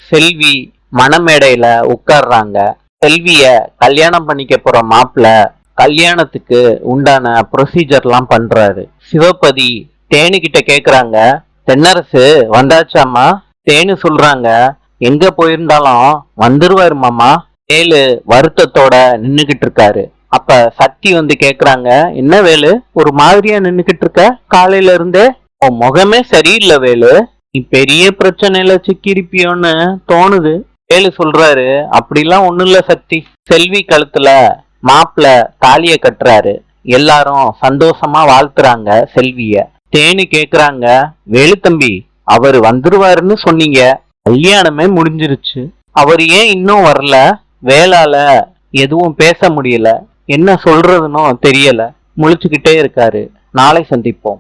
செல்வி மணமேடையில உட்கார்றாங்க. செல்விய கல்யாணம் பண்ணிக்க போற மாப்பிள்ள கல்யாணத்துக்கு உண்டான ப்ரொசீஜர்லாம் பண்றாரு. சிவபதி தேனுகிட்ட கேக்குறாங்க, தென்னரசு வந்தாச்சாமா? தேனு சொல்றாங்க, எங்க போயிருந்தாலும் வந்துருவாரு மாமா. வேலு வருத்தத்தோட நின்னுகிட்டு இருக்காரு. அப்ப சக்தி வந்து கேக்குறாங்க, என்ன வேலு ஒரு மாதிரியா நின்னுகிட்டு இருக்க? காலையில இருந்தே உன் முகமே சரியில்லை வேலு, நீ பெரிய பிரச்சனையில சிக்கிருப்பியோன்னு தோணுது. வேலு சொல்றாரு, அப்படிலாம் ஒண்ணும் இல்ல சக்தி. செல்வி கழுத்துல மாப்பிள்ள தாலிய கட்டுறாரு. எல்லாரும் சந்தோஷமா வாழ்த்துறாங்க செல்விய. தேனு கேக்குறாங்க, வேலு தம்பி அவரு வந்துருவாருன்னு சொன்னீங்க, கல்யாணமே முடிஞ்சிருச்சு, அவர் ஏன் இன்னும் வரல? வேளால எதுவும் பேச முடியல, என்ன சொல்றதுன்னு தெரியல, முழிச்சுக்கிட்டே இருக்காரு. நாளை சந்திப்போம்.